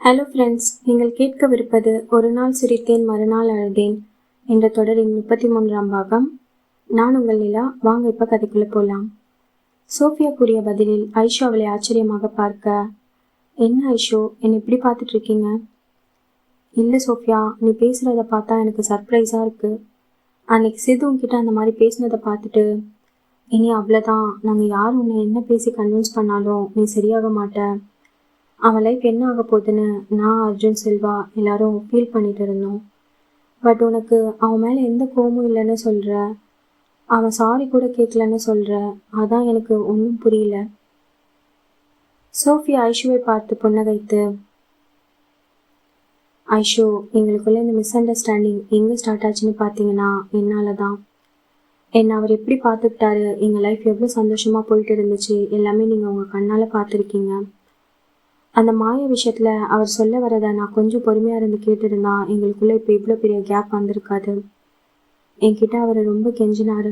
Hello friends, நீங்கள் கேட்கவிருப்பது ஒரு நாள் சிரித்தேன் மறுநாள் அழுதேன் என்ற தொடரின் 33ஆம் பாகம். நான் உங்கள் நிலா. வாங்க இப்போ கதைக்குள்ளே போகலாம். சோஃபியா கூறிய பதிலில் ஐஷு அவளை ஆச்சரியமாக பார்க்க, என்ன ஐஷு, என்னை இப்படி பார்த்துட்டு இருக்கீங்க? இல்லை சோஃபியா, நீ பேசுகிறத பார்த்தா எனக்கு சர்ப்ரைஸாக இருக்குது. அன்னைக்கு சிது உன்கிட்ட அந்த மாதிரி பேசினதை பார்த்துட்டு, இனி அவ்வளோதான், நாங்கள் யார் உன்னை என்ன பேசி கன்வின்ஸ் பண்ணாலும் நீ சரியாக மாட்ட, அவன் லைஃப் என்ன ஆக போகுதுன்னு நான், அர்ஜுன், செல்வா எல்லாரும் ஃபீல் பண்ணிட்டு இருந்தோம். பட் உனக்கு அவன் மேலே எந்த கோபமும் இல்லைன்னு சொல்கிற, அவன் சாரி கூட கேட்கலன்னு சொல்கிற, அதான் எனக்கு ஒன்றும் புரியல. சோஃபியா ஐஷுவை பார்த்து புன்னகைத்து, ஐஷு, எங்களுக்குள்ள இந்த மிஸ் அண்டர்ஸ்டாண்டிங் எங்கே ஸ்டார்ட் ஆச்சுன்னு பார்த்தீங்கன்னா என்னால் தான். என்னை அவர் எப்படி பார்த்துக்கிட்டாரு, எங்கள் லைஃப் எவ்வளோ சந்தோஷமாக போயிட்டு இருந்துச்சு, எல்லாமே நீங்கள் உங்கள் கண்ணால் பார்த்துருக்கீங்க. அந்த மாய விஷயத்தில் அவர் சொல்ல வரதை நான் கொஞ்சம் பொறுமையாக இருந்து கேட்டிருந்தா எங்களுக்குள்ளே இப்போ இவ்வளோ பெரிய கேப் வந்திருக்காது. என்கிட்ட அவர் ரொம்ப கெஞ்சினார்,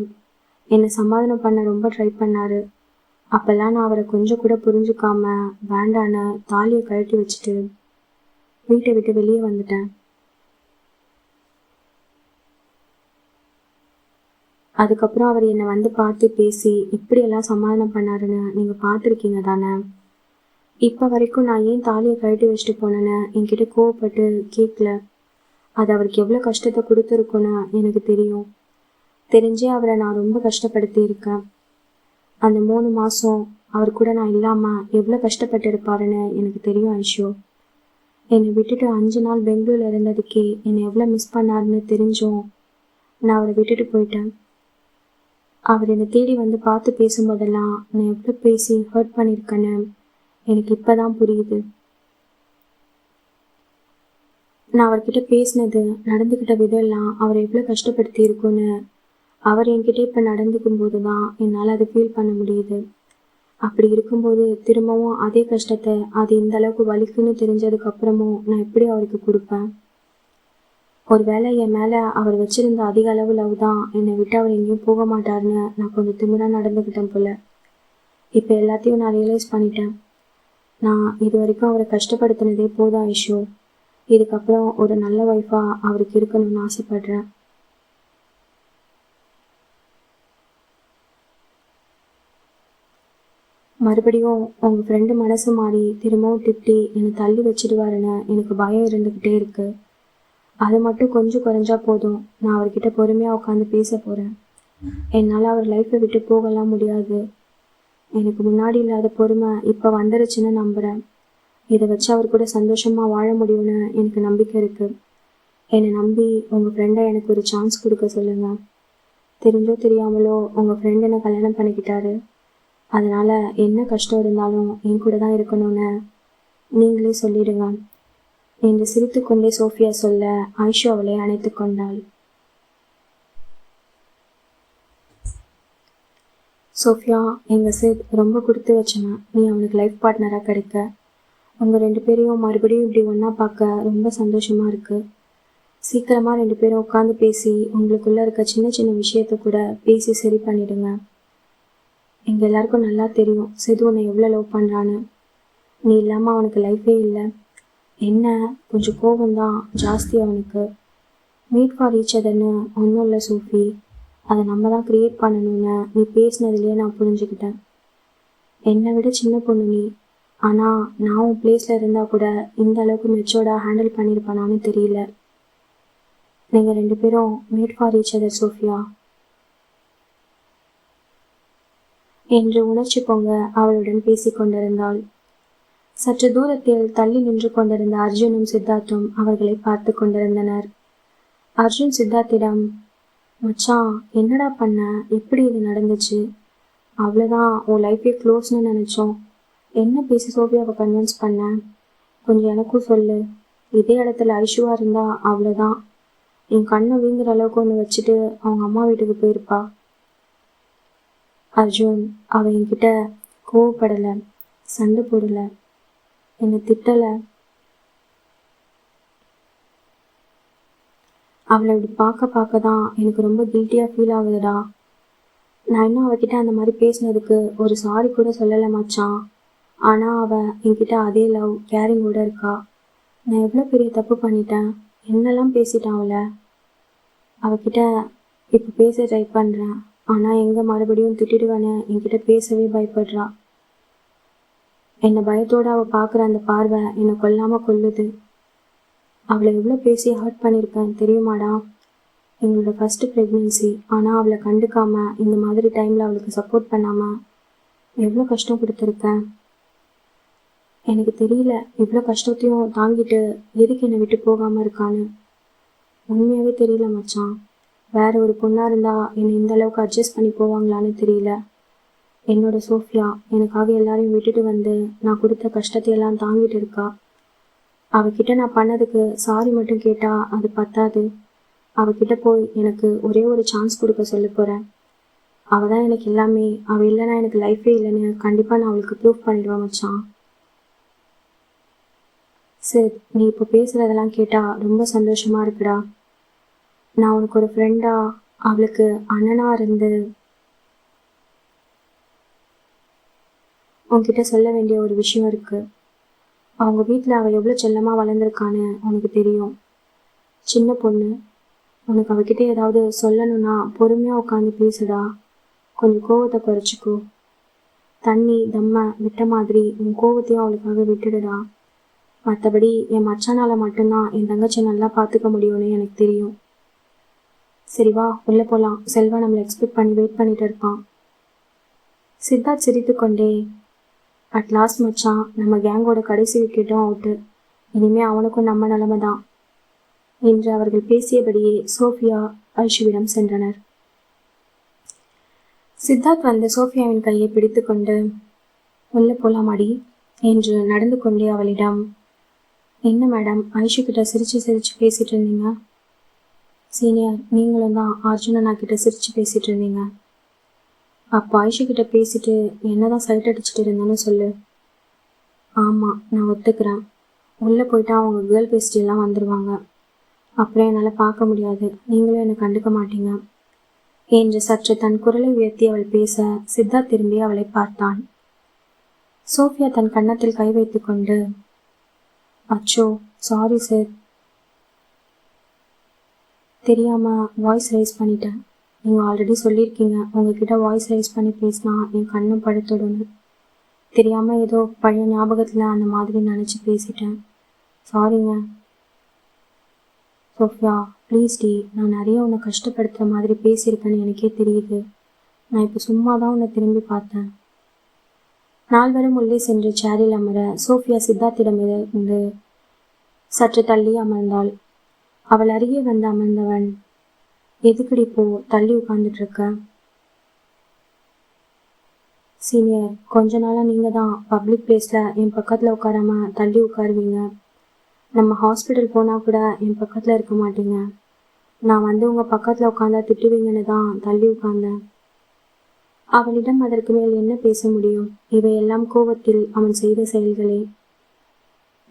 என்னை சமாதானம் பண்ண ரொம்ப ட்ரை பண்ணார். அப்போல்லாம் நான் அவரை கொஞ்சம் கூட புரிஞ்சுக்காம வேண்டான்னு தாலியை கழட்டி வச்சுட்டு வீட்டை விட்டு வெளியே வந்துட்டேன். அதுக்கப்புறம் அவர் என்னை வந்து பார்த்து பேசி இப்படியெல்லாம் சமாதானம் பண்ணாருன்னு நீங்கள் பார்த்துருக்கீங்க தானே. இப்போ வரைக்கும் நான் ஏன் தாலியை கழட்டி வச்சுட்டு போனேன்னு என்கிட்ட கோவப்பட்டு கேட்கல. அது அவருக்கு எவ்வளோ கஷ்டத்தை கொடுத்துருக்குன்னு எனக்கு தெரியும். தெரிஞ்சே அவரை நான் ரொம்ப கஷ்டப்படுத்தி இருக்கேன். அந்த 3 மாதம் அவர் கூட நான் இல்லாமல் எவ்வளோ கஷ்டப்பட்டு இருப்பாருன்னு எனக்கு தெரியும் ஐஷு. என்னை விட்டுட்டு 5 நாள் பெங்களூரில் இருந்ததுக்கே என்னை எவ்வளோ மிஸ் பண்ணாருன்னு தெரிஞ்சும் நான் அவரை விட்டுட்டு போயிட்டேன். அவர் என்னை தேடி வந்து பார்த்து பேசும்போதெல்லாம் நான் எவ்வளோ பேசி ஹர்ட் பண்ணியிருக்கேன்னு எனக்கு இப்போ தான் புரியுது. நான் அவர்கிட்ட பேசினது, நடந்துக்கிட்ட விதம்லாம் அவரை எவ்வளோ கஷ்டப்படுத்தி இருக்குன்னு அவர் என்கிட்ட இப்போ நடந்துக்கும் போது தான் என்னால் அதை ஃபீல் பண்ண முடியுது. அப்படி இருக்கும்போது திரும்பவும் அதே கஷ்டத்தை அது இந்த அளவுக்கு வலிக்குன்னு தெரிஞ்சதுக்கப்புறமும் நான் எப்படி அவருக்கு கொடுப்பேன்? ஒரு வேளை என் மேலே அவர் வச்சுருந்த அதிக அளவு லவ் தான் என்னை விட்டு அவர் எங்கேயும் போக மாட்டார்னு நான் கொஞ்சம் திமிராக நடந்துக்கிட்டேன் போல. இப்போ எல்லாத்தையும் நான் ரியலைஸ் பண்ணிட்டேன். நான் இது வரைக்கும் அவரை கஷ்டப்படுத்தினதே போதும் ஐஷு. இதுக்கப்புறம் ஒரு நல்ல ஒய்ஃபாக அவருக்கு இருக்கணும்னு ஆசைப்படுறேன். மறுபடியும் உங்கள் ஃப்ரெண்டு மனசு மாறி திரும்பவும் திட்டி என்னை தள்ளி வச்சிடுவாருன்னு எனக்கு பயம் இருந்துக்கிட்டே இருக்கு. அது மட்டும் கொஞ்சம் குறைஞ்சா போதும், நான் அவர்கிட்ட பொறுமையாக உட்காந்து பேச போகிறேன். என்னால் அவர் லைஃப்பை விட்டு போகலாம் முடியாது. எனக்கு முன்னாடி இல்லாத பொறுமை இப்போ வந்துருச்சுன்னு நம்புகிறேன். இதை வச்சு அவர் கூட சந்தோஷமாக வாழ முடியும்னு எனக்கு நம்பிக்கை இருக்குது. என்னை நம்பி உங்கள் ஃப்ரெண்டை எனக்கு ஒரு சான்ஸ் கொடுக்க சொல்லுங்கள். தெரிஞ்சோ தெரியாமலோ உங்கள் ஃப்ரெண்ட் என்னை கல்யாணம் பண்ணிக்கிட்டாரு. அதனால் என்ன கஷ்டம் இருந்தாலும் என் கூட தான் இருக்கணும்னு நீங்களே சொல்லிடுங்க என்று சிரித்து கொண்டே சோஃபியா சொல்ல ஐஷு அவளை அணைத்து கொண்டாள். சோஃபியா, எங்கள் சித் ரொம்ப கொடுத்து வச்சவன். நீ அவனுக்கு லைஃப் பார்ட்னராக கிடைக்க உங்கள் 2 பேரையும் மறுபடியும் இப்படி ஒன்றா பார்க்க ரொம்ப சந்தோஷமாக இருக்குது. சீக்கிரமாக 2 பேரும் உட்காந்து பேசி உங்களுக்குள்ளே இருக்க சின்ன சின்ன விஷயத்த கூட பேசி சரி பண்ணிடுங்க. எங்கள் எல்லாருக்கும் நல்லா தெரியும் சிது உன்னை எவ்வளோ லவ் பண்ணுறான்னு. நீ இல்லாமல் அவனுக்கு லைஃபே இல்லை. என்ன கொஞ்சம் கோபம்தான் ஜாஸ்தி அவனுக்கு. மீட் ஃபார் ஈச் அதர்னு ஒன்றும் இல்லை சோஃபி, அதை நம்ம தான் க்ரியேட் பண்ணணும்னு நீ பேசினதுலேயே நான் புரிஞ்சுக்கிட்டேன். என்னை விட சின்ன பொண்ணு நீ, ஆனால் நான் உன் பிளேஸில் இருந்தால் கூட இந்த அளவுக்கு மெச்சோர்டாக ஹேண்டில் பண்ணியிருப்பானான்னு தெரியல. நீங்கள் 2 பேரும் made for each other Sophia என்று உணர்ச்சி பொங்க அவளுடன் பேசி கொண்டிருந்தாள். சற்று தூரத்தில் தள்ளி நின்று கொண்டிருந்த அர்ஜுனும் சித்தார்த்தும் அவர்களை பார்த்து கொண்டிருந்தனர். அர்ஜுன் சித்தார்த்திடம், மச்சான் என்னடா பண்ண, எப்படி இது நடந்துச்சு? அவ்வளோதான், உன் லைஃபே க்ளோஸ்னு நினச்சோம். என்ன பேசி சோஃபியாவை கன்வின்ஸ் பண்ண? கொஞ்சம் எனக்கும் சொல்லு. இதே இடத்துல ஐஷுவாக இருந்தா அவ்வளோதான், என் கண்ணை வீங்குற அளவுக்கு ஒன்று வச்சுட்டு அவங்க அம்மா வீட்டுக்கு போயிருப்பா. அர்ஜுன், அவள் என்கிட்ட கோவப்படலை, சண்டை போடலை, என்னை திட்டலை. அவளை இப்படி பார்க்க தான் எனக்கு ரொம்ப கில்ட்டியாக ஃபீல் ஆகுதுடா. நான் இன்னும் அவகிட்ட அந்த மாதிரி பேசினதுக்கு ஒரு சாரி கூட சொல்லலை மச்சான். ஆனால் அவள் என்கிட்ட அதே லவ் கேரிங்கோட இருக்கா. நான் எவ்வளோ பெரிய தப்பு பண்ணிட்டேன், என்னெல்லாம் பேசிட்டேன் அவளை. அவகிட்ட இப்போ பேச ட்ரை பண்ணுறேன், ஆனால் எங்கே மறுபடியும் திட்டிடுவேன்னு என்கிட்ட பேசவே பயப்படுறா. என்னை பயத்தோடு அவள் பார்க்குற அந்த பார்வை என்னை கொல்லாமல் கொல்லுது. அவளை எவ்வளோ பேசி ஹர்ட் பண்ணியிருக்கேன் தெரியுமாடா. எங்களோட ஃபஸ்ட்டு ப்ரெக்னென்சி, ஆனால் அவளை கண்டுக்காமல் இந்த மாதிரி டைமில் அவளுக்கு சப்போர்ட் பண்ணாமல் எவ்வளோ கஷ்டம் கொடுத்துருக்கேன். எனக்கு தெரியல இவ்வளோ கஷ்டத்தையும் தாங்கிட்டு எதுக்கு என்னை விட்டு போகாமல் இருக்கான்னு. உண்மையாகவே தெரியல மச்சான். வேற ஒரு பொண்ணாக இருந்தால் என்னை இந்த அளவுக்கு அட்ஜஸ்ட் பண்ணி போவாங்களான்னு தெரியல. என்னோட சோஃபியா எனக்காக எல்லாரையும் விட்டுட்டு வந்து நான் கொடுத்த கஷ்டத்தையெல்லாம் தாங்கிட்டு இருக்கா. அவகிட்ட நான் பண்ணதுக்கு சாரி மட்டும் கேட்டால் அது பத்தாது. அவகிட்ட போய் எனக்கு ஒரே ஒரு சான்ஸ் கொடுக்க சொல்ல போகிறேன். அவள் தான் எனக்கு எல்லாமே. அவள் இல்லைன்னா எனக்கு லைஃபே இல்லைன்னு கண்டிப்பாக நான் அவளுக்கு ப்ரூவ் பண்ணிடுவேன் மச்சான். சரி, நீ இப்போ பேசுகிறதெல்லாம் கேட்டால் ரொம்ப சந்தோஷமாக இருக்குடா. நான் உனக்கு ஒரு ஃப்ரெண்டா, அவளுக்கு அண்ணனாக இருந்து உன்கிட்ட சொல்ல வேண்டிய ஒரு விஷயம் இருக்குது. அவங்க வீட்டில் அவள் எவ்வளோ செல்லமாக வளர்ந்துருக்கான்னு உனக்கு தெரியும். சின்ன பொண்ணு, உனக்கு அவகிட்ட ஏதாவது சொல்லணும்னா பொறுமையாக உட்காந்து பேசுடா. கொஞ்சம் கோவத்தை குறைச்சிக்கோ. தண்ணி தம்மை விட்ட மாதிரி உன் கோவத்தையும் அவளுக்காக விட்டுடுடா. மற்றபடி என் மச்சானால் மட்டும்தான் என் தங்கச்சி நல்லா பார்த்துக்க முடியும்னு எனக்கு தெரியும். சரி வா, உள்ளே போகலாம். செல்வா நம்மளை எக்ஸ்பெக்ட் பண்ணி வெயிட் பண்ணிட்டு இருப்பான். சித்தார்த் சிரித்து கொண்டே, அட் லாஸ்ட் மச்சான், நம்ம கேங்கோட கடைசி விக்கெட்டும் அவுட்டு. இனிமே அவனுக்கும் நம்ம நிலைமை தான் என்று அவர்கள் பேசியபடியே சோஃபியா ஐஷுவிடம் சென்றனர். சித்தார்த் வந்து சோஃபியாவின் கையை பிடித்து கொண்டு, உள்ளே போலாமாடி என்று நடந்து கொண்டே அவளிடம், என்ன மேடம் ஐஷு கிட்ட சிரிச்சு சிரிச்சு பேசிட்டு இருந்தீங்க? சீனியர், நீங்களும் தான் அர்ஜுனனா கிட்ட சிரிச்சு பேசிட்டு இருந்தீங்க. அப்போ ஐஷு கிட்ட பேசிட்டு என்னதான் சைட் அடிச்சுட்டு இருந்தேன்னு சொல்லு. ஆமாம், நான் ஒத்துக்கிறேன். உள்ளே போயிட்டா அவங்க கேர்ள் பேஸ்டெல்லாம் வந்துடுவாங்க. அப்புறம் என்னால் பார்க்க முடியாது, நீங்களும் என்னை கண்டுக்க மாட்டீங்க என்று சற்று தன் குரலை உயர்த்தி அவள் பேச சித்தார்த் திரும்பி அவளை பார்த்தான். சோஃபியா தன் கன்னத்தில் கை வைத்து கொண்டு, அச்சோ சாரி சார், தெரியாமல் வாய்ஸ் ரைஸ் பண்ணிட்டேன். நீங்கள் ஆல்ரெடி சொல்லியிருக்கீங்க உங்ககிட்ட வாய்ஸ் ரைஸ் பண்ணி பேசினா என் கண்ணும் படுத்துடுன்னு. தெரியாமல் ஏதோ பழைய ஞாபகத்தில் அந்த மாதிரி நினச்சி பேசிட்டேன். சாரிங்க. சோஃபியா ப்ளீஸ் டி, நான் நிறைய உன்னை கஷ்டப்படுத்துகிற மாதிரி பேசியிருக்கேன்னு எனக்கே தெரியுது. நான் இப்போ சும்மா தான் உன்னை திரும்பி பார்த்தேன். நால்வரும் உள்ளே சென்று சேரில் அமர சோஃபியா சித்தார்த்திடமிருந்து சற்று தள்ளி அமர்ந்தாள். அவள் அருகே வந்து அமர்ந்தவன், எதுக்கடி இப்போ தள்ளி உட்கார்ந்துட்டு இருக்க? சீனியர், கொஞ்ச நாளாக நீங்கள் தான் பப்ளிக் பிளேஸில் என் பக்கத்தில் உட்காராம தள்ளி உட்காருவீங்க. நம்ம ஹாஸ்பிட்டல் போனால் கூட என் பக்கத்தில் இருக்க மாட்டீங்க. நான் வந்து உங்கள் பக்கத்தில் உட்காந்தா திட்டுவீங்கன்னு தான் தள்ளி உட்கார்ந்தேன். அவளிடம் அதற்கு மேல் என்ன பேச முடியும்? இவையெல்லாம் கோபத்தில் அவன் செய்த செயல்களே.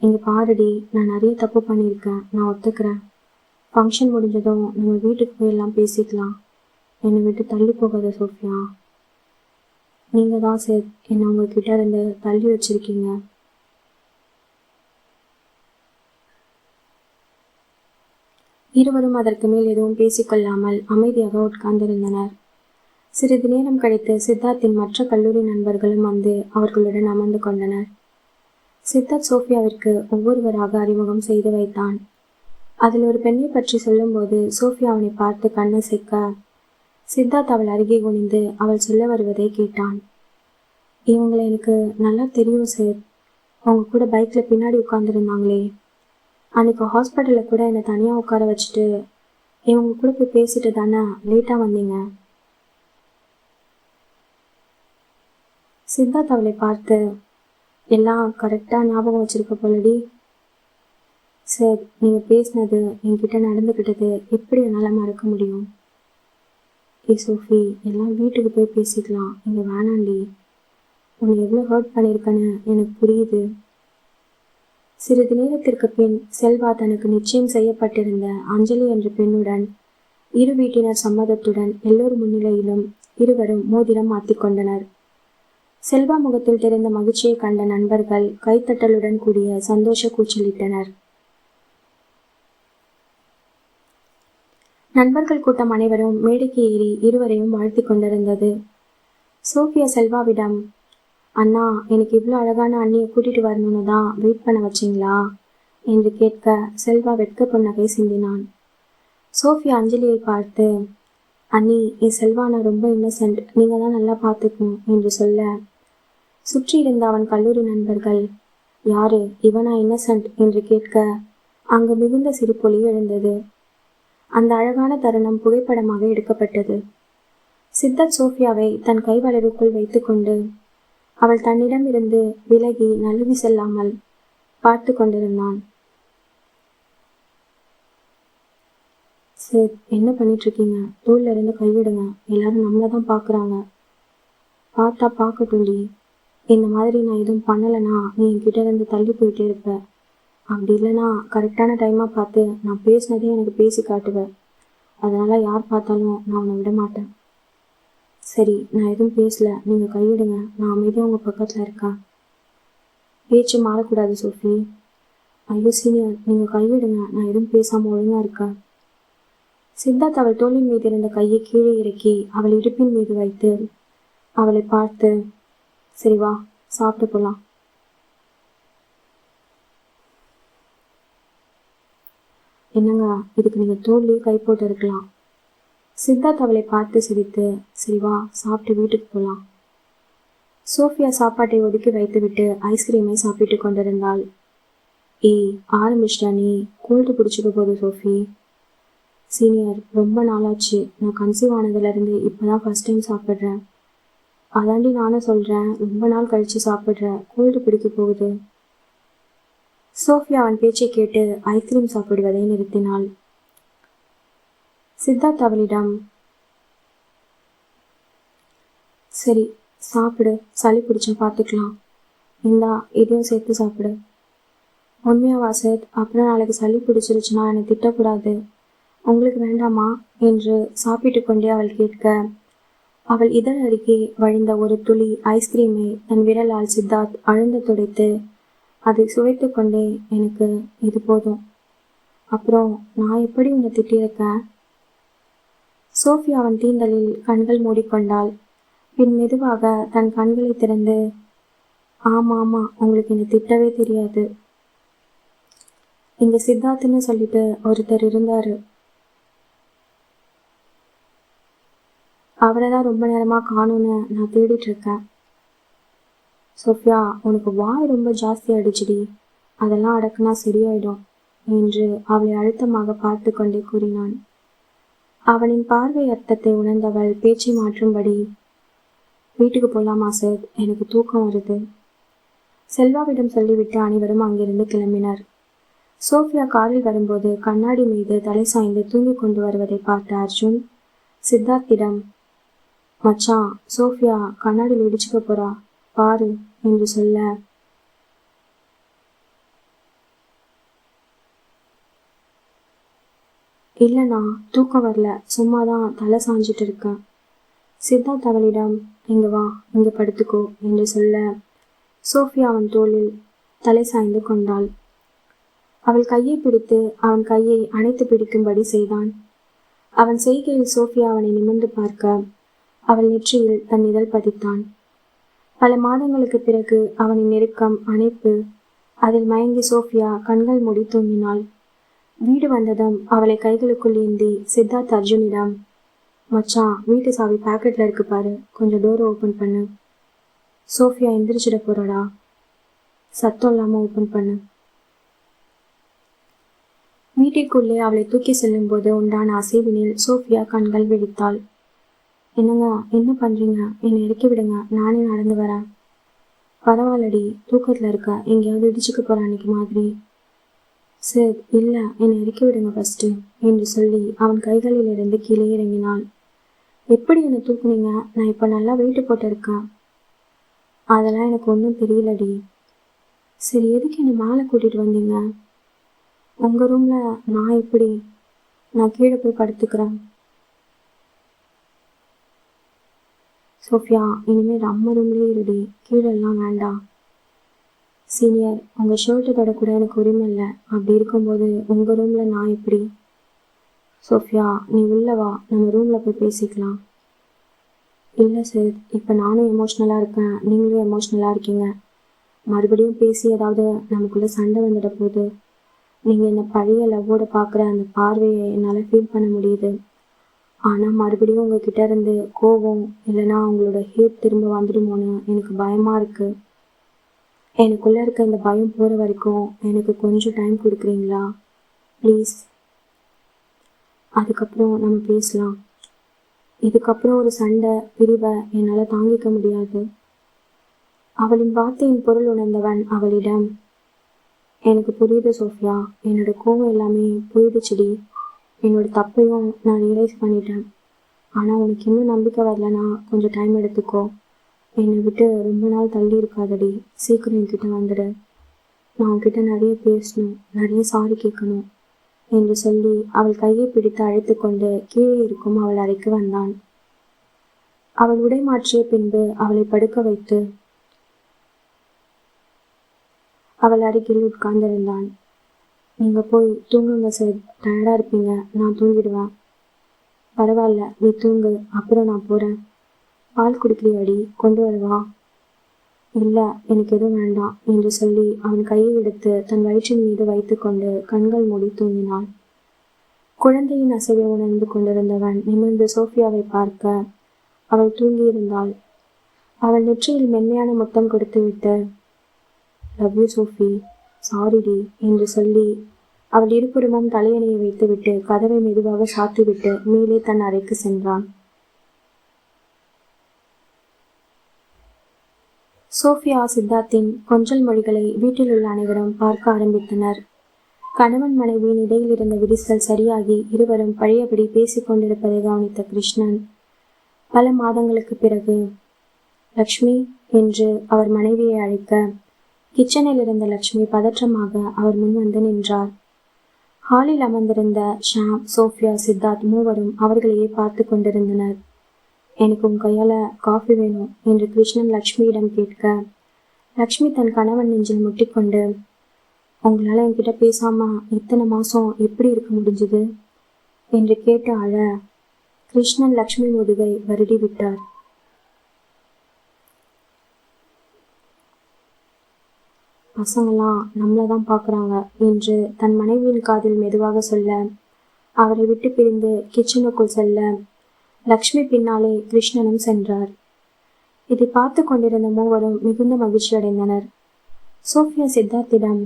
இங்கே பாருடி, நான் நிறைய தப்பு பண்ணியிருக்கேன், நான் ஒத்துக்கிறேன். ஃபங்க்ஷன் முடிஞ்சதும் நம்ம வீட்டுக்கு போயெல்லாம் பேசிக்கலாம். என்னை விட்டு தள்ளி போகாத சோஃபியா. நீங்கள் தான் சார் என்னை உங்ககிட்ட இருந்து தள்ளி வச்சிருக்கீங்க. இருவரும் அதற்கு மேல் எதுவும் பேசிக்கொள்ளாமல் அமைதியாக உட்கார்ந்திருந்தனர். சிறிது நேரம் கழித்து சித்தார்த்தின் மற்ற கல்லூரி நண்பர்களும் வந்து அவர்களுடன் அமர்ந்து கொண்டனர். சித்தார்த் சோஃபியாவிற்கு ஒவ்வொருவராக அறிமுகம் செய்து வைத்தான். அதில் ஒரு பெண்ணை பற்றி சொல்லும்போது சோஃபியா அவனை பார்த்து கண்ணசைக்க சித்தார்த் அவள் அருகே குனிந்து அவள் சொல்ல வருவதை கேட்டான். இவங்களை எனக்கு நல்லா தெரியும் சார். அவங்க கூட பைக்கில் பின்னாடி உட்காந்துருந்தாங்களே, அன்னைக்கு ஹாஸ்பிட்டலில் கூட என்னை தனியாக உட்கார வச்சுட்டு இவங்க கூட போய் பேசிட்டு தானே லேட்டாக வந்தீங்க. சித்தார்த் அவளை பார்த்து, எல்லாம் கரெக்டாக ஞாபகம் வச்சிருக்க போலடி. சார், நீங்கள் பேசினது என்கிட்ட நடந்துக்கிட்டது எப்படி என்னால் மறக்க முடியும்? சோஃபி, எல்லாம் வீட்டுக்கு போய் பேசிக்கலாம், இங்கே வேணாண்டி. உன்னை எவ்வளோ ஹர்ட் பண்ணியிருக்கேன்னு எனக்கு புரியுது. சிறிது நேரத்திற்கு பின் செல்வா தனக்கு நிச்சயம் செய்யப்பட்டிருந்த அஞ்சலி என்ற பெண்ணுடன் இரு வீட்டினர் சம்மதத்துடன் எல்லோர் முன்னிலையிலும் இருவரும் மோதிரம் மாற்றிக்கொண்டனர். செல்வா முகத்தில் தெரிந்த மகிழ்ச்சியை கண்ட நண்பர்கள் கைத்தட்டலுடன் கூடிய சந்தோஷ கூச்சலிட்டனர். நண்பர்கள் கூட்டம் அனைவரும் மேடைக்கு ஏறி இருவரையும் வாழ்த்தி கொண்டிருந்தது. சோஃபியா செல்வாவிடம், அண்ணா, எனக்கு இவ்வளோ அழகான அண்ணியை கூட்டிட்டு வரணும்னு தான் வெயிட் பண்ண வச்சிங்களா என்று கேட்க செல்வா வெட்க புன்னகை சிந்தினான். சோஃபியா அஞ்சலியை பார்த்து, அண்ணி, என் செல்வானா ரொம்ப இன்னசென்ட், நீங்க தான் நல்லா பார்த்துக்கணும் என்று சொல்ல, சுற்றி இருந்த அவன் கல்லூரி நண்பர்கள், யாரு இவனா இன்னசென்ட் என்று கேட்க அங்கு மிகுந்த சிரிப்பொலி எழுந்தது. அந்த அழகான தருணம் புகைப்படமாக எடுக்கப்பட்டது. சித்தார்த் சோஃபியாவை தன் கைவளைவுக்குள் வைத்துக்கொண்டு அவள் தன்னிடம் இருந்து விலகி நழுவி செல்லாமல் பார்த்து கொண்டிருந்தான். சார், என்ன பண்ணிட்டு இருக்கீங்க? தோல்ல இருந்து கைவிடுங்க, எல்லாரும் நம்மளை தான் பார்க்குறாங்க. பார்த்தா பார்க்கட்டும்டி, இந்த மாதிரி நான் எதுவும் பண்ணலைன்னா நீ என்கிட்ட இருந்து தள்ளி போயிட்டே இருப்ப. அப்படி இல்லைன்னா கரெக்டான டைமாக பார்த்து நான் பேசினதே எனக்கு பேசி காட்டுவேன். அதனால யார் பார்த்தாலும் நான் உன்னை விட மாட்டேன். சரி, நான் எதுவும் பேசல, நீங்கள் கையிடுங்க, நான் அமைதியாக உங்கள் பக்கத்தில் இருக்கேன். பேச்சு மாறக்கூடாது சோஃபி. ஐயோ சீனியர், நீங்கள் கையிடுங்க, நான் எதுவும் பேசாமல் ஒழுங்காக இருக்கேன். சித்தார்த் அவள் தோளின் மீது இருந்த கையை கீழே இறக்கி அவள் இடுப்பின் மீது வைத்து அவளை பார்த்து, சரி வா, சாப்பிட்டு போகலாம். என்னங்க, இதுக்கு நீங்கள் தோல்லையே கை போட்டு இருக்கலாம். சித்தார்த் அவளை பார்த்து சிரித்து, சரி வா, சாப்பிட்டு வீட்டுக்கு போகலாம். சோஃபியா சாப்பாட்டை ஒதுக்கி வைத்துவிட்டு ஐஸ்கிரீமை சாப்பிட்டு கொண்டிருந்தாள். ஏய், ஆரம்பிச்சிட்டா நீ? கோல்டு பிடிச்சிக்க போகுது சோஃபி. சீனியர், ரொம்ப நாளாச்சு, நான் கன்சீவ் ஆனதுலேருந்து இப்போ தான் ஃபஸ்ட் டைம் சாப்பிட்றேன். அதாண்டி நானும் சொல்கிறேன், ரொம்ப நாள் கழித்து சாப்பிட்றேன், கோல்டு பிடிக்க போகுது. சோஃபியா அவன் பேச்சை கேட்டு ஐஸ்கிரீம் சாப்பிடுவதை நிறுத்தினாள். சித்தார்த் அவளிடம், சரி சாப்பிடு, சளி பிடிச்சா பார்த்துக்கலாம். இந்தா, இதையும் சேர்த்து சாப்பிடு. உண்மையாவா சார்? அப்புறம் நாளைக்கு சளி பிடிச்சிருச்சுன்னா என்னை திட்டக்கூடாது. உங்களுக்கு வேண்டாமா என்று சாப்பிட்டு கொண்டே அவள் கேட்க, அவள் இதழ் அருகே வழிந்த ஒரு துளி ஐஸ்கிரீமை தன் விரலால் சித்தார்த் அழுந்த துடைத்து அதை சுவைத்து கொண்டே, எனக்கு இது போதும். அப்புறம் நான் எப்படி உன்னை திட்டியிருக்கேன்? சோஃபியா அவன் தீண்டலில் கண்கள் மூடிக்கொண்டாள். பின் மெதுவாக தன் கண்களை திறந்து, ஆமா, உங்களுக்கு என்னை திட்டவே தெரியாது. இங்க சித்தார்த்துன்னு சொல்லிட்டு ஒருத்தர் இருந்தாரு. அவரை தான் ரொம்ப நேரமாக காணும்னு நான் தேடிட்டு இருக்கேன். சோஃபியா, உனக்கு வாய் ரொம்ப ஜாஸ்தி அடிச்சுடி, அதெல்லாம் அடக்குனா சரியாயிடும் என்று அவளை அழுத்தமாக பார்த்து கொண்டே கூறினான். அவனின் பார்வை அர்த்தத்தை உணர்ந்தவள் பேச்சை மாற்றும்படி, வீட்டுக்கு போகலாமா சார்? எனக்கு தூக்கம் வருது. செல்வாவிடம் சொல்லிவிட்டு அனைவரும் அங்கிருந்து கிளம்பினர். சோஃபியா காரில் வரும்போது கண்ணாடி மீது தலை சாய்ந்து தூங்கிக் கொண்டு வருவதை பார்த்த அர்ஜுன் சித்தார்த்திடம், மச்சான், சோஃபியா கண்ணாடியில் இடிச்சுக்க போறா பாரு என்று சொல்ல, இல்லைண்ணா, தூக்கம் வரல, சும்மாதான் தலை சாஞ்சிட்டு இருக்கேன். சித்தார்த் அவளிடம், இங்க வா, இங்க படுத்துக்கோ என்று சொல்ல சோஃபியா அவன் தோளில் தலை சாய்ந்து கொண்டாள். அவள் கையை பிடித்து அவன் கையை அணைத்து பிடிக்கும்படி செய்தான். அவன் செய்கையில் சோஃபியா அவனை நிமிர்ந்து பார்க்க அவள் நெற்றியில் தன் இதழ் பதித்தான். பல மாதங்களுக்கு பிறகு அவனின் நெருக்கம், அணைப்பு, அதில் மயங்கி சோஃபியா கண்கள் மூடி தூங்கினாள். வீடு வந்ததும் அவளை கைகளுக்குள் ஏந்தி சித்தார்த் அர்ஜுனிடம், மச்சான், வீட்டு சாவி பேக்கெட்ல இருக்கு பாரு, கொஞ்சம் டோரை ஓப்பன் பண்ணு. சோஃபியா எந்திரிச்சிட போறாடா, சத்தம் இல்லாம ஓப்பன் பண்ணு. வீட்டிற்குள்ளே அவளை தூக்கி செல்லும் போது உண்டான அசைவினில் சோஃபியா கண்கள் விழித்தாள். என்னங்க, என்ன பண்றீங்க? என்னை இறக்கி விடுங்க, நானே நடந்து வரேன். பரவாயில்லடி, தூக்கத்துல இருக்க, எங்கேயாவது இடிச்சுக்க போற அன்னைக்கு மாதிரி. சார், இல்லை, என்னை இறக்கி விடுங்க ஃபஸ்ட்டு என்று சொல்லி அவன் கைகளில் இருந்து கீழே இறங்கினாள். எப்படி என்னை தூக்குனீங்க? நான் இப்போ நல்லா வெயிட்டு போட்டு இருக்கேன். அதெல்லாம் எனக்கு ஒன்றும் தெரியலடி. சரி, எதுக்கு என்னை மேலே கூட்டிகிட்டு வந்தீங்க? உங்கள் ரூமில் நான் எப்படி? நான் கீழே போய் படுத்துக்கிறேன். சோஃபியா, இனிமேல் நம்ம ரூம்லேயே இருடி, கீழெல்லாம் வேண்டாம். சீனியர், உங்கள் ஷர்ட்டு தொடக்கூட எனக்கு உரிமை இல்லை. அப்படி இருக்கும்போது உங்கள் ரூமில் நான் எப்படி? சோஃபியா, நீ உள்ள வா, நம்ம ரூமில் போய் பேசிக்கலாம். இல்லை சார், இப்போ நானும் எமோஷ்னலாக இருக்கேன், நீங்களும் எமோஷ்னலாக இருக்கீங்க. மறுபடியும் பேசி ஏதாவது நமக்குள்ளே சண்டை வந்துட போகுது. நீங்கள் என்னை பழைய லவ்வோட பார்க்குற அந்த பார்வையை என்னால் ஃபீல் பண்ண முடியுது. ஆனால் மறுபடியும் உங்ககிட்ட இருந்து கோபம் இல்லைன்னா அவங்களோட ஹேட் திரும்ப வந்துடுமோன்னு எனக்கு பயமாக இருக்குது. எனக்குள்ளே இருக்க இந்த பயம் போகிற வரைக்கும் எனக்கு கொஞ்சம் டைம் கொடுக்குறீங்களா ப்ளீஸ்? அதுக்கப்புறம் நம்ம பேசலாம். இதுக்கப்புறம் ஒரு சண்டை பிரிவை என்னால் தாங்கிக்க முடியாது. அவளின் வார்த்தையின் பொருள் உணர்ந்தவன் அவளிடம், எனக்கு புரியுது சோஃபியா, என்னோட கோவம் எல்லாமே போயிடுச்சுடி. என்னோட தப்பையும் நான் ரியலைஸ் பண்ணிட்டேன். ஆனால் உனக்கு இன்னும் நம்பிக்கை வரலனா கொஞ்சம் டைம் எடுத்துக்கோ. என்னை விட்டு ரொம்ப நாள் தள்ளி இருக்காதடி, சீக்கிரம் என்கிட்ட வந்துடு. நான் உன்கிட்ட நிறைய பேசணும், நிறைய சாரி கேட்கணும் என்று சொல்லி அவள் கையை பிடித்து அழைத்து கொண்டு கீழே இருக்கும் அவள் அறைக்கு வந்தான். அவள் உடை மாற்றிய பின்பு அவளை படுக்க வைத்து அவள் அருகில் உட்கார்ந்திருந்தான். நீங்கள் போய் தூங்குங்க சார், டயர்டாக இருப்பீங்க, நான் தூங்கிடுவேன். பரவாயில்ல, நீ தூங்கு, அப்புறம் நான் போகிறேன். பால் குடிக்கிறியாடி, கொண்டு வரவா? இல்லை, எனக்கு எதுவும் வேண்டாம் என்று சொல்லி அவன் கையை எடுத்து தன் வயிற்றின் மீது வைத்து கொண்டு கண்கள் மூடி தூங்கினான். குழந்தையின் அசைவை உணர்ந்து கொண்டிருந்தவன் நிமிர்ந்து சோஃபியாவை பார்க்க அவள் தூங்கியிருந்தாள். அவள் நெற்றியில் மென்மையான முத்தம் கொடுத்துவிட்டு, லவ் யூ சோஃபி, சாரிடி என்று சொல்லி அவள் இருபுறமும் தலையணையை வைத்துவிட்டு கதவை மெதுவாக சாத்திவிட்டு மேலே தன் அறைக்கு சென்றான். சோஃபியா சித்தார்த்தின் கொஞ்சல் மொழிகளை வீட்டில் உள்ள அனைவரும் பார்க்க ஆரம்பித்தனர். கணவன் மனைவியின் இடையில் இருந்த விரிசல் சரியாகி இருவரும் பழையபடி பேசிக் கொண்டிருப்பதை கவனித்த கிருஷ்ணன் பல மாதங்களுக்கு பிறகு லக்ஷ்மி என்று அவர் மனைவியை அழைக்க, கிச்சனில் இருந்த லக்ஷ்மி பதற்றமாக அவர் முன் வந்து நின்றார். ஹாலில் அமர்ந்திருந்த ஷாம், சோஃபியா, சித்தார்த் மூவரும் அவர்களையே பார்த்து கொண்டிருந்தனர். எனக்கு உன் கையால் காஃபி வேணும் என்று கிருஷ்ணன் லக்ஷ்மியிடம் கேட்க, லக்ஷ்மி தன் கணவன் நெஞ்சில் முட்டிக்கொண்டு, உங்களால் என்கிட்ட பேசாமல் இத்தனை மாதம் எப்படி இருக்க முடிஞ்சுது என்று கேட்டு அழ, கிருஷ்ணன் லக்ஷ்மி முதுகை வருடி விட்டார். பசங்களாம் நம்மளை தான் பார்க்குறாங்க என்று தன் மனைவியின் காதில் மெதுவாக சொல்ல, அவரை விட்டு பிரிந்து கிச்சனுக்குள் செல்ல லக்ஷ்மி பின்னாலே கிருஷ்ணனும் சென்றார். இதை பார்த்து கொண்டிருந்த மூவரும் மிகுந்த மகிழ்ச்சி அடைந்தனர். சோஃபியா சித்தார்த்திடம்,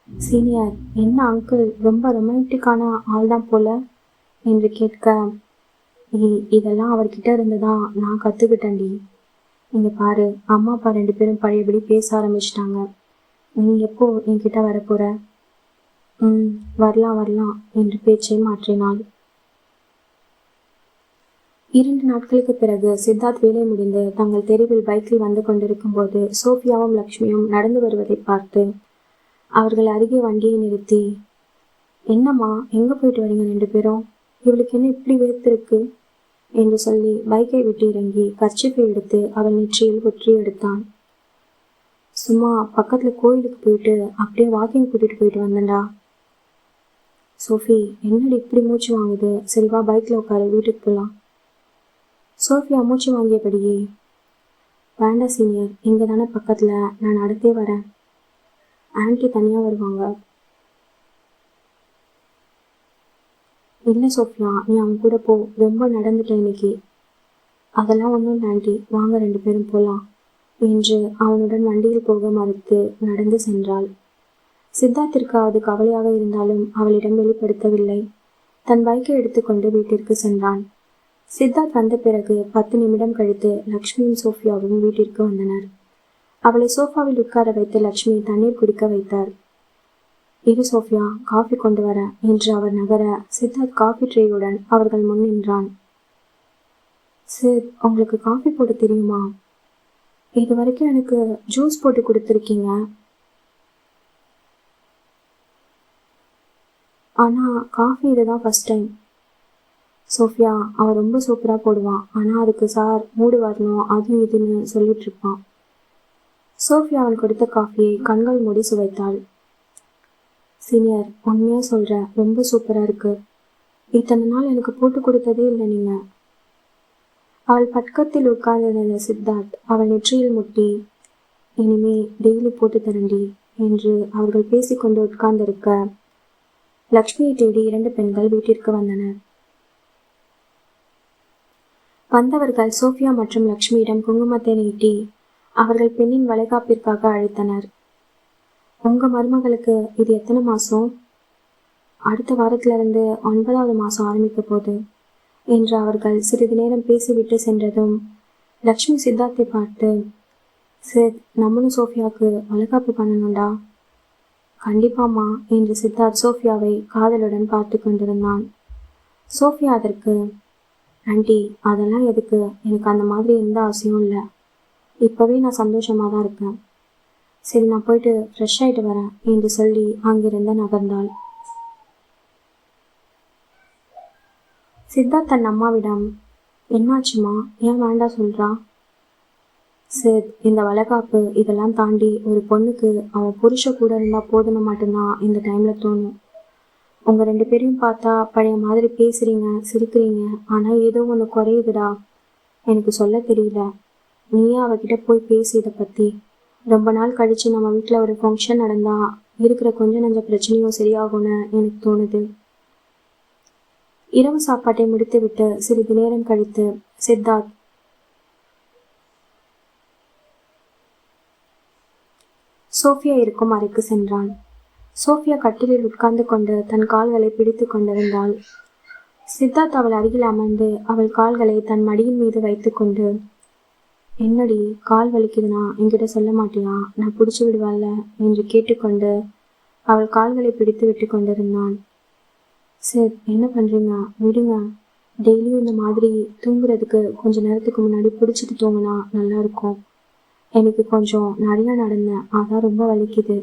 சீனியர், என்ன அங்கிள் ரொம்ப ரொமான்டிக்கான ஆள் தான் போல என்று கேட்க, இதெல்லாம் அவர்கிட்ட இருந்து தான் நான் கற்றுக்கிட்டேன்டி. இங்கே பாரு, அம்மா அப்பா 2 பேரும் பழையபடி பேச ஆரம்பிச்சிட்டாங்க. நீ எப்போ என்கிட்ட வரப்போற? வரலாம் வரலாம் என்று பேச்சை மாற்றினாள். 2 நாட்களுக்கு பிறகு சித்தார்த் வேலை முடிந்து தங்கள் தெருவில் பைக்கில் வந்து கொண்டிருக்கும் போது சோஃபியாவும் லக்ஷ்மியும் நடந்து வருவதை பார்த்து அவர்கள் அருகே வண்டியை நிறுத்தி, என்னம்மா எங்கே போயிட்டு வரீங்க 2 பேரும்? இவளுக்கு என்ன இப்படி வேர்த்திருக்கு என்று சொல்லி பைக்கை விட்டு இறங்கி கர்ச்சிப்பை எடுத்து அவள் நெற்றியில் ஒற்றி எடுத்தான். சும்மா பக்கத்தில் கோயிலுக்கு போயிட்டு அப்படியே வாக்கிங் கூட்டிகிட்டு போயிட்டு வந்தேன்டா. சோஃபி, என்னடி இப்படி மூச்சு வாங்குது? சரிவா பைக்கில் உட்காரு, வீட்டுக்கு போகலாம். சோஃபியா மூச்சு வாங்கியபடியே, வேண்டாம் சீனியர், இங்கே தானே பக்கத்தில், நான் நடத்தே வரேன். ஆன்ட்டி தனியாக வருவாங்க. இல்லை சோஃபியா, நீ அவங்க கூட போ, ரொம்ப நடந்துட்டேன் இன்னைக்கு. அதெல்லாம் ஒன்றும் இல்லை ஆன்ட்டி, வாங்க 2 பேரும் போகலாம் என்று அவனுடன் வண்டியில் போக மறுத்து நடந்து சென்றாள். சித்தார்த்திற்கு அது கவலையாக இருந்தாலும் அவளிடம் வெளிப்படுத்தவில்லை. தன் பைக்கை எடுத்துக்கொண்டு வீட்டிற்கு சென்றான். சித்தார்த் வந்த பிறகு 10 நிமிடம் கழித்து லக்ஷ்மியும் சோஃபியாவும் வீட்டிற்கு வந்தனர். அவளை சோஃபாவில் உட்கார வைத்து லக்ஷ்மி தண்ணீர் குடிக்க வைத்தார். இரு சோஃபியா, காஃபி கொண்டு வர என்று அவர் நகர சித்தார்த் காஃபி ட்ரேயுடன் அவர்கள் முன் நின்றான். சார், உங்களுக்கு காஃபி போட தெரியுமா? இது வரைக்கும் எனக்கு ஜூஸ் போட்டு கொடுத்துருக்கீங்க, ஆனால் காஃபி இதுதான் ஃபர்ஸ்ட் டைம். சோஃபியா, அவன் ரொம்ப சூப்பராக போடுவான், ஆனால் அதுக்கு சார் மூடு வரணும் அதுவும் இதுன்னு சொல்லிட்டு இருப்பான். சோஃபியா அவன் கொடுத்த காஃபியை கண்கள் மூடி சுவைத்தாள். சீனியர், உண்மையாக சொல்கிறேன், ரொம்ப சூப்பராக இருக்கு. இத்தனை நாள் எனக்கு போட்டு கொடுத்ததே இல்லை நீங்க. அவள் பக்கத்தில் உட்கார்ந்திருந்த சித்தார்த் அவள் நெற்றியில் முட்டி, இனிமே டெய்லி போட்டு தரண்டி என்று அவர்கள் பேசிக்கொண்டு உட்கார்ந்திருக்க லக்ஷ்மியை தேடி 2 பெண்கள் வீட்டிற்கு வந்தனர். வந்தவர்கள் சோஃபியா மற்றும் லக்ஷ்மியிடம் குங்குமத்தை நீட்டி அவர்கள் பெண்ணின் வளைகாப்பிற்காக அழைத்தனர். உங்க மருமகளுக்கு இது எத்தனை மாசம்? அடுத்த வாரத்திலிருந்து 9வது மாசம் ஆரம்பிக்க போகுது என்று அவர்கள் சிறிது நேரம் பேசிவிட்டு சென்றதும் லக்ஷ்மி சித்தார்த்தை பார்த்து, சித், நம்மளும் சோஃபியாவுக்கு வளைகாப்பு பண்ணணும்டா. கண்டிப்பாம்மா என்று சித்தார்த் சோஃபியாவை காதலுடன் பார்த்து கொண்டிருந்தான். சோஃபியா அதற்கு, ஆண்டி, அதெல்லாம் எதுக்கு? எனக்கு அந்த மாதிரி எந்த ஆசையும் இல்லை. இப்போவே நான் சந்தோஷமாக தான் இருக்கேன். சரி, நான் போயிட்டு ஃப்ரெஷ் ஆகிட்டு வரேன் என்று சொல்லி அங்கிருந்து நகர்ந்தாள். சித்தார்த் தன் அம்மாவிடம், என்னாச்சுமா, ஏன் வேண்டாம் சொல்கிறா? சித், இந்த வளைகாப்பு இதெல்லாம் தாண்டி ஒரு பொண்ணுக்கு அவன் புருஷ கூட இருந்தால் போதுன்னு மட்டும்தான் இந்த டைமில் தோணும். உங்கள் 2 பேரையும் பார்த்தா பழைய மாதிரி பேசுகிறீங்க, சிரிக்கிறீங்க, ஆனால் ஏதோ ஒன்று குறையுதுடா. எனக்கு சொல்ல தெரியல. நீயே அவகிட்ட போய் பேசி இதை பற்றி. ரொம்ப நாள் கழித்து நம்ம வீட்டில் ஒரு ஃபங்க்ஷன் நடந்தால் இருக்கிற கொஞ்சம் நஞ்ச பிரச்சனையும் சரியாகும்னு எனக்கு தோணுது. இரவு சாப்பாட்டை முடித்துவிட்டு சிறிது நேரம் கழித்து சித்தார்த் சோஃபியா இருக்கும் அறைக்கு சென்றான். சோஃபியா கட்டிலில் உட்கார்ந்து கொண்டு தன் கால்களை பிடித்து கொண்டிருந்தாள். சித்தார்த் அவள் அருகில் அமர்ந்து அவள் கால்களை தன் மடியின் மீது வைத்து கொண்டு, என்னடி கால் வலிக்குதுன்னா என்கிட்ட சொல்ல மாட்டியா? நான் பிடிச்சி விடுவாள்ல என்று கேட்டுக்கொண்டு அவள் கால்களை பிடித்து விட்டு கொண்டிருந்தான். சரி, என்ன பண்ணுறீங்க? விடுங்க. டெய்லியும் இந்த மாதிரி தூங்குறதுக்கு கொஞ்ச நேரத்துக்கு முன்னாடி பிடிச்சிட்டு தூங்கினா நல்லா இருக்கும். எனக்கு கொஞ்சம் நிறையா நடந்தேன், அதான் ரொம்ப வலிக்குது.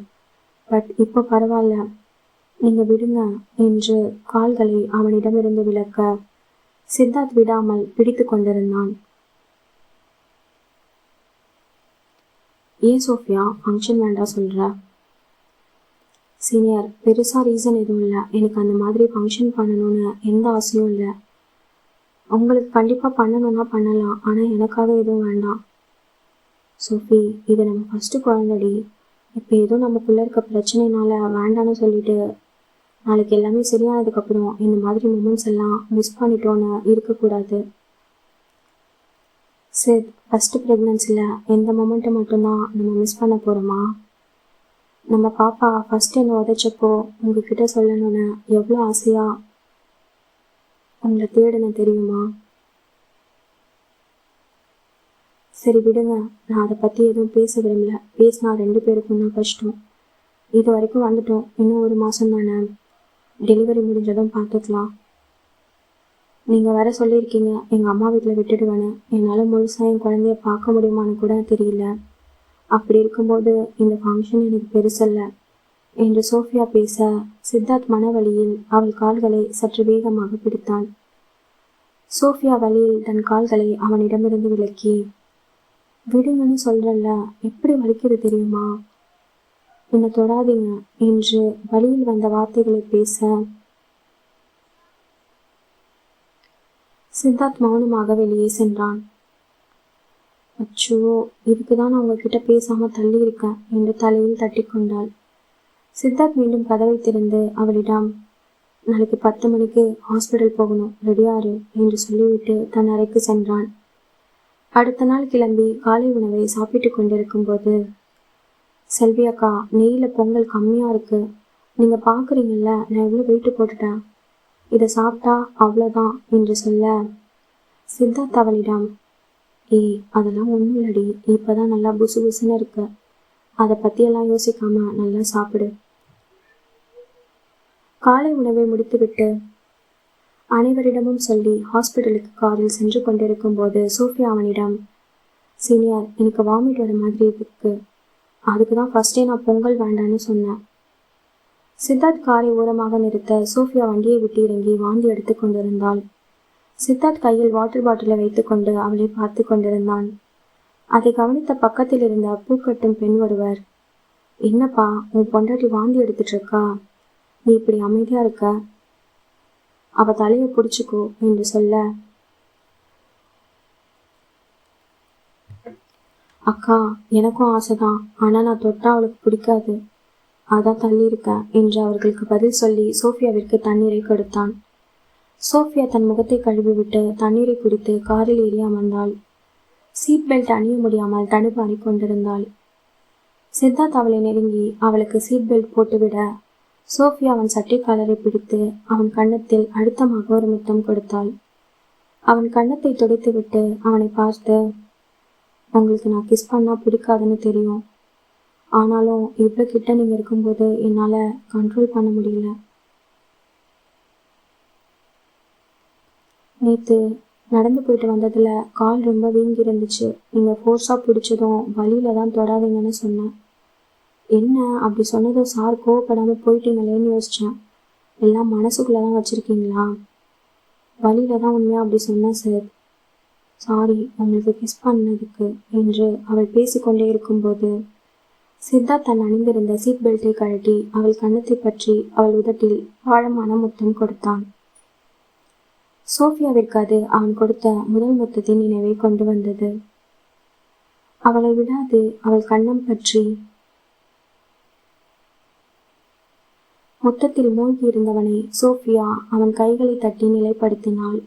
பட் இப்போ பரவாயில்ல, நீங்கள் விடுங்க என்று கால்களை அவனிடமிருந்து விலக்க சித்தார்த் விடாமல் பிடித்து கொண்டிருந்தான். ஏன் சோஃபியா ஃபங்க்ஷன் வேண்டாம் சொல்கிற? சீனியர், பெருசாக ரீசன் எதுவும் இல்லை. எனக்கு அந்த மாதிரி ஃபங்க்ஷன் பண்ணணும்னு எந்த ஆசையும் இல்லை. உங்களுக்கு கண்டிப்பாக பண்ணணும்னா பண்ணலாம், ஆனால் எனக்காக எதுவும் வேண்டாம். சோஃபி, இது நம்ம ஃபஸ்ட்டு குழந்தைடி. இப்போ ஏதோ நமக்குள்ளே இருக்க பிரச்சனைனால வேண்டான்னு சொல்லிட்டு நாளைக்கு எல்லாமே சரியானதுக்கப்புறம் இந்த மாதிரி மூமெண்ட்ஸ் எல்லாம் மிஸ் பண்ணிட்டோன்னு இருக்கக்கூடாது. சரி, ஃபஸ்ட்டு ப்ரெக்னன்சியில் எந்த மொமெண்ட்டை மட்டும்தான் நம்ம மிஸ் பண்ண போகிறோமா? நம்ம பாப்பா ஃபஸ்ட்டு என்னை உதைச்சப்போ உங்ககிட்ட சொல்லணும்னு எவ்வளோ ஆசையாக உங்களை தேடினேன் தெரியுமா? சரி விடுங்க, நான் அதை பற்றி எதுவும் பேச விரும்பல. பேசினா 2 பேருக்கும் தான் கஷ்டம். இது வரைக்கும் வந்துட்டோம், இன்னும் 1 மாதம் தானே. டெலிவரி முடிஞ்சதும் பார்த்துக்கலாம். நீங்கள் வேற சொல்லியிருக்கீங்க எங்கள் அம்மா வீட்டில் விட்டுடுவேன்னு. என்னால் முழுசாக என் குழந்தைய பார்க்க முடியுமான்னு கூட தெரியல. அப்படி இருக்கும்போது இந்த ஃபங்க்ஷன் எனக்கு பெருசல்ல என்று சோஃபியா பேச சித்தார்த் மனவழியில் அவள் கால்களை சற்று வேகமாக பிடித்தான். சோஃபியா வழியில் தன் கால்களை அவனிடமிருந்து விலக்கி, விடுங்கன்னு சொல்றல்ல, எப்படி வலிக்குது தெரியுமா? என்னை தொடாதீங்க என்று வழியில் வந்த வார்த்தைகளை பேச சித்தார்த் மௌனமாக வெளியே சென்றான். அச்சோ, இதுக்கு தான் நான் உங்ககிட்ட பேசாம தள்ளி இருக்கேன் என்று தலையில் தட்டி கொண்டாள். சித்தார்த் மீண்டும் கதவை திறந்து அவளிடம், நாளைக்கு 10 மணிக்கு ஹாஸ்பிட்டல் போகணும், ரெடியாரு என்று சொல்லிவிட்டு தன் அறைக்கு சென்றான். அடுத்த நாள் கிளம்பி காலை உணவை சாப்பிட்டு கொண்டிருக்கும் போது, செல்வி அக்கா, நெய்யில் பொங்கல் கம்மியாக இருக்கு. நீங்கள் பார்க்குறீங்கல்ல நான் எவ்வளோ வெயிட்டு போட்டுட்டேன். இதை சாப்பிட்டா அவ்வளோதான் என்று சொல்ல சித்தார்த் அவளிடம், ஏய், அதெல்லாம் ஒன்றும் இல்லடி, இப்போதான் நல்லா புசு புசுன்னு இருக்கு. அதை பற்றியெல்லாம் யோசிக்காம நல்லா சாப்பிடு. காலை உணவை முடித்துவிட்டு அனைவரிடமும் சொல்லி ஹாஸ்பிட்டலுக்கு காரில் சென்று கொண்டிருக்கும் போது சோஃபியா அவனிடம், சீனியர், எனக்கு வாமிட் வர மாதிரி இருக்கு. அதுக்கு தான் ஃபஸ்ட்டே நான் பொங்கல் வேண்டான்னு சொன்னேன். சித்தார்த் காரை ஓரமாக நிறுத்த சோஃபியா வண்டியை விட்டு இறங்கி வாந்தி எடுத்து கொண்டிருந்தாள். சித்தார்த் கையில் வாட்டர் பாட்டிலை வைத்துக்கொண்டு அவளை பார்த்து கொண்டிருந்தான். அதை கவனித்த பக்கத்தில் இருந்த பூக்கட்டும் பெண் ஒருவர், என்னப்பா, உன் பொண்டாட்டி வாந்தி எடுத்துட்டு இருக்கா, நீ இப்படி அமைதியா இருக்க? அவ தலையை பிடிச்சிக்கோ என்று சொல்ல, அக்கா எனக்கும் ஆசைதான், ஆனா நான் தொட்டா அவளுக்கு பிடிக்காது, அதான் தள்ளியிருக்கேன் என்று அவர்களுக்கு பதில் சொல்லி சோஃபியாவிற்கு தண்ணீரை கொடுத்தான். சோஃபியா தன் முகத்தை கழுவிவிட்டு தண்ணீரை குடித்து காரில் ஏறி அமர்ந்தாள். சீட் பெல்ட் அணிய முடியாமல் தடுமாறி கொண்டிருந்தாள். சித்தார்த் அவளை நெருங்கி அவளுக்கு சீட் பெல்ட் போட்டுவிட சோஃபியா அவன் சட்டை காலரை பிடித்து அவன் கன்னத்தில் அழுத்தமாக ஒரு முத்தம் கொடுத்தாள். அவன் கன்னத்தை துடைத்துவிட்டு அவனை பார்த்து, உங்களுக்கு நான் கிஸ் பண்ணா பிடிக்காதுன்னு தெரியும், ஆனாலும் இவ்வளோ கிட்ட நீங்கள் இருக்கும்போது என்னால் கண்ட்ரோல் பண்ண முடியல. நேற்று நடந்து போயிட்டு வந்ததில் கால் ரொம்ப வீங்கி இருந்துச்சு. நீங்கள் ஃபோர்ஸாக பிடிச்சதும் வழியில தான் தொடாதீங்கன்னு சொன்னேன். என்ன அப்படி சொன்னதும் சார் கோவப்படாமல் போயிட்டீங்களேன்னு யோசித்தேன். எல்லாம் மனசுக்குள்ளே தான் வச்சுருக்கீங்களா? வழியில தான் உண்மையாக அப்படி சொன்னேன் சார். சாரி உங்களுக்கு கிஸ் பண்ணதுக்கு என்று அவள் பேசிக்கொண்டே இருக்கும்போது சித்தார்த் தன் அணிந்திருந்த சீட் பெல்ட்டை கழட்டி அவள் கன்னத்தை பற்றி அவள் உதட்டில் ஆழமான முத்தம் கொடுத்தான். சோஃபியாவிற்கு அது அவன் கொடுத்த முதல் முத்தத்தின் நினைவை கொண்டு வந்தது. அவளை விடாது அவள் கன்னம் பற்றி முத்தத்தில் மூழ்கி இருந்தவனை சோஃபியா அவன் கைகளை தட்டி நிலைப்படுத்தினாள்.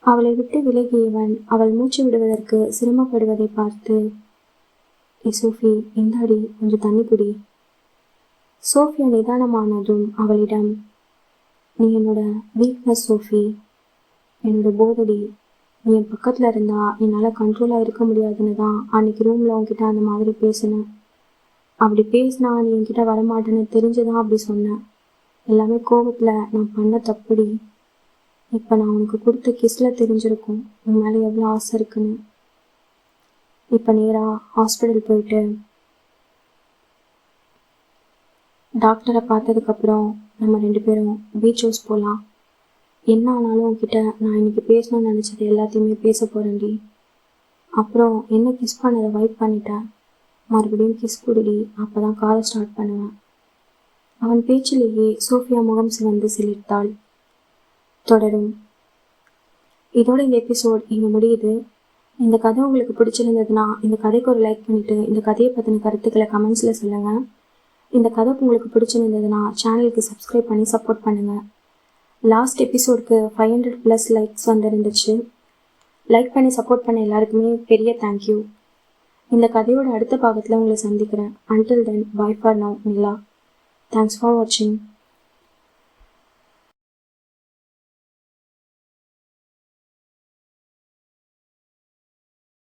அவளை விட்டு விலகியவன் அவள் மூச்சு விடுவதற்கு சிரமப்படுவதை பார்த்து, சோஃபி இந்தாடி கொஞ்சம் தண்ணி குடி. சோஃபியா நிதானமானதும் அவளிடம், நீ என்னோட வீக்னஸ் சோஃபி, என்னோட போதடி, நீ என் பக்கத்தில் இருந்தா என்னால் கண்ட்ரோலாக இருக்க முடியாதுன்னு தான் அன்னைக்கு ரூமில் உன்கிட்ட அந்த மாதிரி பேசினேன். அப்படி பேசினா நீ என்கிட்ட வரமாட்டேன்னு தெரிஞ்சுதான் அப்படி சொன்னேன். எல்லாமே கோபத்தில் நான் பண்ண தப்புடி. இப்போ நான் உனக்கு கொடுத்த கிஸ்ல தெரிஞ்சிருக்கும் உன் மேலே எவ்வளோ ஆசை இருக்குன்னு. இப்போ நேராக ஹாஸ்பிட்டல் போயிட்டு டாக்டரை பார்த்ததுக்கப்புறம் நம்ம 2 பேரும் பீச் ஹவுஸ் போகலாம். என்ன ஆனாலும் உன்கிட்ட நான் இன்னைக்கு பேசணும்னு நினச்சது எல்லாத்தையுமே பேச போகிறேன்டி. அப்புறம் என்ன கிஸ் பண்ணதை வைப் பண்ணிட்டேன், மறுபடியும் கிஸ் குடுடி, அப்போ தான் காரை ஸ்டார்ட் பண்ணுவேன். அவன் பேச்சிலேயே சோஃபியா முகம் சிவந்து சிலிர்த்தாள். தொடரும். இதோட இந்த எபிசோட் இங்கே முடியுது. இந்த கதை உங்களுக்கு பிடிச்சிருந்ததுன்னா இந்த கதைக்கு ஒரு லைக் பண்ணிவிட்டு இந்த கதையை பற்றின கருத்துக்களை கமெண்ட்ஸில் சொல்லுங்கள். இந்த கதை உங்களுக்கு பிடிச்சிருந்ததுன்னா சேனலுக்கு சப்ஸ்கிரைப் பண்ணி சப்போர்ட் பண்ணுங்கள். லாஸ்ட் எபிசோடுக்கு 500+ லைக்ஸ் வந்துருந்துச்சு. லைக் பண்ணி சப்போர்ட் பண்ண எல்லாருக்குமே பெரிய தேங்க்யூ. இந்த கதையோட அடுத்த பாகத்தில் உங்களை சந்திக்கிறேன். Until then, bye for now, Nila. Thanks for watching.